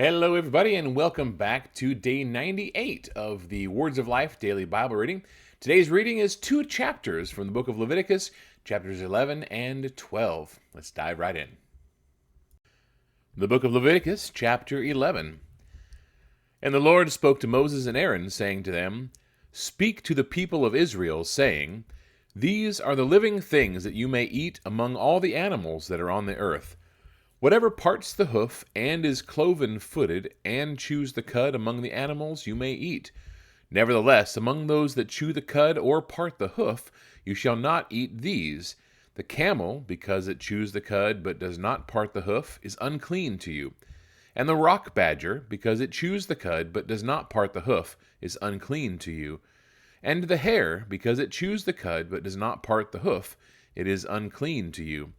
Hello, everybody, and welcome back to day 98 of the Words of Life Daily Bible Reading. Today's reading is two chapters from the book of Leviticus, chapters 11 and 12. Let's dive right in. The book of Leviticus, chapter 11. And the Lord spoke to Moses and Aaron, saying to them, Speak to the people of Israel, saying, These are the living things that you may eat among all the animals that are on the earth. Whatever parts the hoof, and is cloven-footed, and chews the cud among the animals, you may eat. Nevertheless, among those that chew the cud or part the hoof, you shall not eat these. The camel, because it chews the cud, but does not part the hoof, is unclean to you. And the rock badger, because it chews the cud, but does not part the hoof, is unclean to you. And the hare, because it chews the cud, but does not part the hoof, it is unclean to you.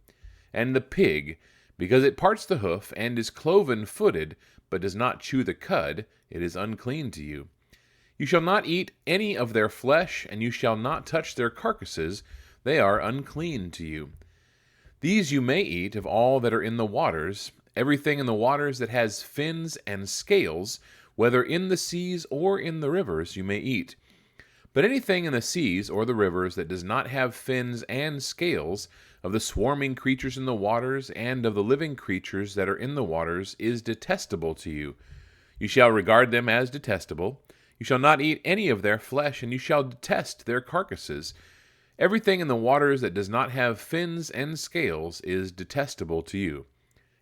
And the pig, because it parts the hoof, and is cloven-footed, but does not chew the cud, it is unclean to you. You shall not eat any of their flesh, and you shall not touch their carcasses, they are unclean to you. These you may eat of all that are in the waters, everything in the waters that has fins and scales, whether in the seas or in the rivers, you may eat. But anything in the seas or the rivers that does not have fins and scales, of the swarming creatures in the waters, and of the living creatures that are in the waters, is detestable to you. You shall regard them as detestable. You shall not eat any of their flesh, and you shall detest their carcasses. Everything in the waters that does not have fins and scales is detestable to you.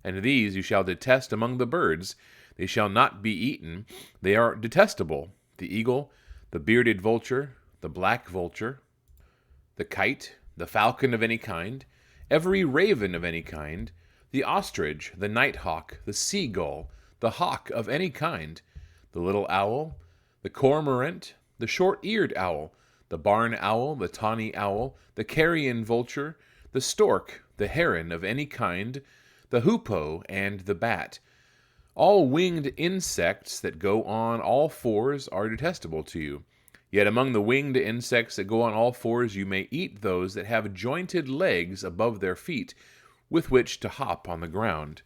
And these you shall detest among the birds. They shall not be eaten. They are detestable: the eagle, the bearded vulture, the black vulture, the kite, the falcon of any kind, every raven of any kind, the ostrich, the nighthawk, the seagull, the hawk of any kind, the little owl, the cormorant, the short-eared owl, the barn owl, the tawny owl, the carrion vulture, the stork, the heron of any kind, the hoopoe, and the bat. All winged insects that go on all fours are detestable to you. Yet among the winged insects that go on all fours you may eat those that have jointed legs above their feet, with which to hop on the ground.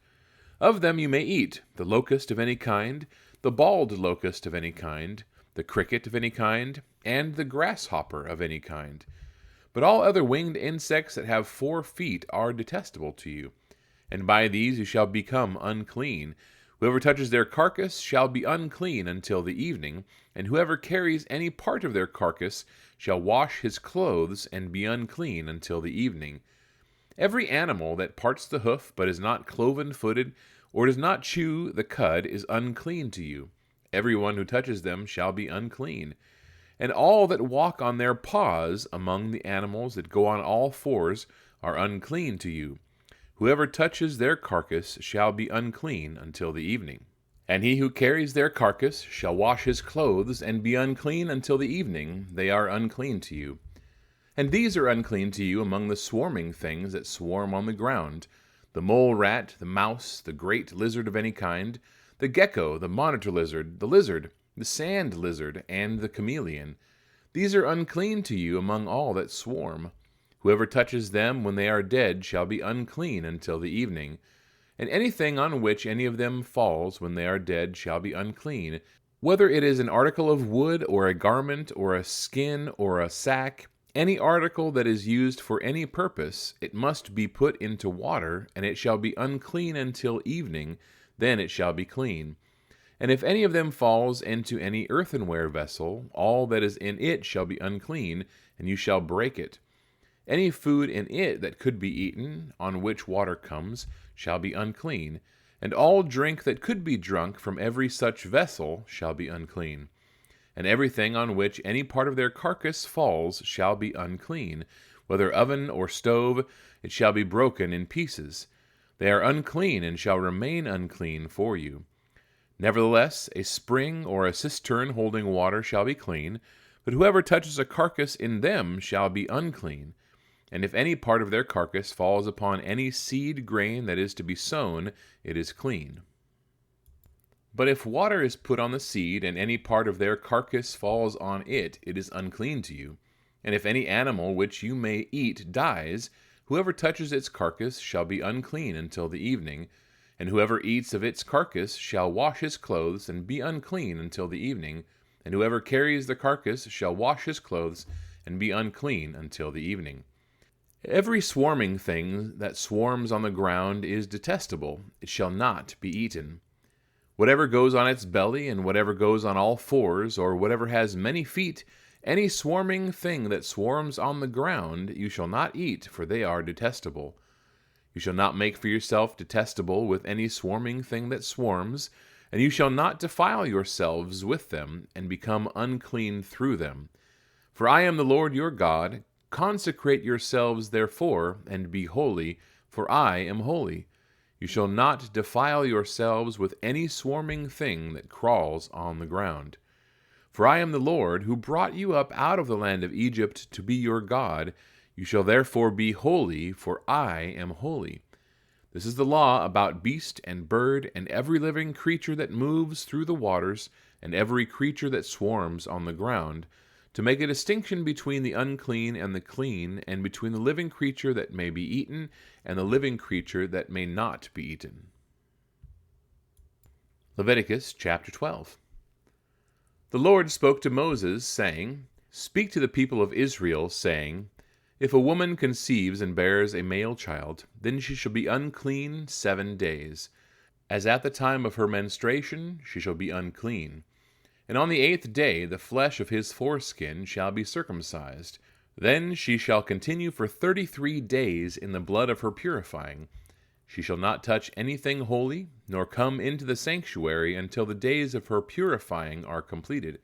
Of them you may eat the locust of any kind, the bald locust of any kind, the cricket of any kind, and the grasshopper of any kind. But all other winged insects that have 4 feet are detestable to you, and by these you shall become unclean. Whoever touches their carcass shall be unclean until the evening, and whoever carries any part of their carcass shall wash his clothes and be unclean until the evening. Every animal that parts the hoof but is not cloven-footed or does not chew the cud is unclean to you. Every one who touches them shall be unclean. And all that walk on their paws among the animals that go on all fours are unclean to you. Whoever touches their carcass shall be unclean until the evening. And he who carries their carcass shall wash his clothes and be unclean until the evening. They are unclean to you. And these are unclean to you among the swarming things that swarm on the ground: the mole rat, the mouse, the great lizard of any kind, the gecko, the monitor lizard, the sand lizard, and the chameleon. These are unclean to you among all that swarm. Whoever touches them when they are dead shall be unclean until the evening. And anything on which any of them falls when they are dead shall be unclean, whether it is an article of wood, or a garment, or a skin, or a sack, any article that is used for any purpose. It must be put into water, and it shall be unclean until evening, then it shall be clean. And if any of them falls into any earthenware vessel, all that is in it shall be unclean, and you shall break it. Any food in it that could be eaten, on which water comes, shall be unclean, and all drink that could be drunk from every such vessel shall be unclean. And everything on which any part of their carcass falls shall be unclean, whether oven or stove, it shall be broken in pieces. They are unclean and shall remain unclean for you. Nevertheless, a spring or a cistern holding water shall be clean, but whoever touches a carcass in them shall be unclean. And if any part of their carcass falls upon any seed grain that is to be sown, it is clean. But if water is put on the seed, and any part of their carcass falls on it, it is unclean to you. And if any animal which you may eat dies, whoever touches its carcass shall be unclean until the evening. And whoever eats of its carcass shall wash his clothes and be unclean until the evening. And whoever carries the carcass shall wash his clothes and be unclean until the evening. Every swarming thing that swarms on the ground is detestable. It shall not be eaten. Whatever goes on its belly, and whatever goes on all fours, or whatever has many feet, any swarming thing that swarms on the ground, you shall not eat, for they are detestable. You shall not make for yourself detestable with any swarming thing that swarms, and you shall not defile yourselves with them, and become unclean through them. For I am the Lord your God. Consecrate yourselves therefore, and be holy, for I am holy. You shall not defile yourselves with any swarming thing that crawls on the ground. For I am the Lord, who brought you up out of the land of Egypt to be your God. You shall therefore be holy, for I am holy. This is the law about beast and bird, and every living creature that moves through the waters, and every creature that swarms on the ground, to make a distinction between the unclean and the clean, and between the living creature that may be eaten and the living creature that may not be eaten. Leviticus chapter 12. The Lord spoke to Moses, saying, Speak to the people of Israel, saying, If a woman conceives and bears a male child, then she shall be unclean 7 days. As at the time of her menstruation, she shall be unclean. And on the 8th day the flesh of his foreskin shall be circumcised. Then she shall continue for 33 days in the blood of her purifying. She shall not touch anything holy, nor come into the sanctuary until the days of her purifying are completed.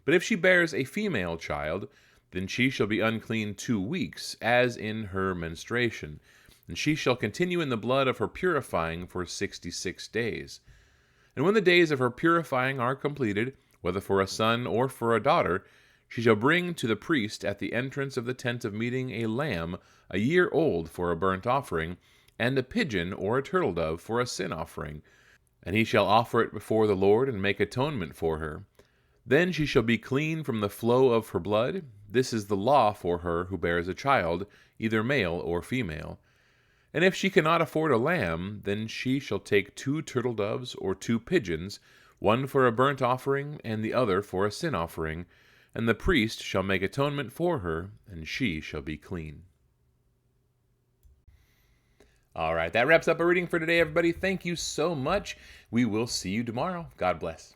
But if she bears a female child, then she shall be unclean 2 weeks, as in her menstruation, and she shall continue in the blood of her purifying for 66 days. And when the days of her purifying are completed, whether for a son or for a daughter, she shall bring to the priest at the entrance of the tent of meeting a lamb a year old for a burnt offering, and a pigeon or a turtle-dove for a sin offering. And he shall offer it before the Lord and make atonement for her. Then she shall be clean from the flow of her blood. This is the law for her who bears a child, either male or female. And if she cannot afford a lamb, then she shall take 2 turtle-doves or 2 pigeons, one for a burnt offering and the other for a sin offering, and the priest shall make atonement for her, and she shall be clean. All right, that wraps up our reading for today, everybody. Thank you so much. We will see you tomorrow. God bless.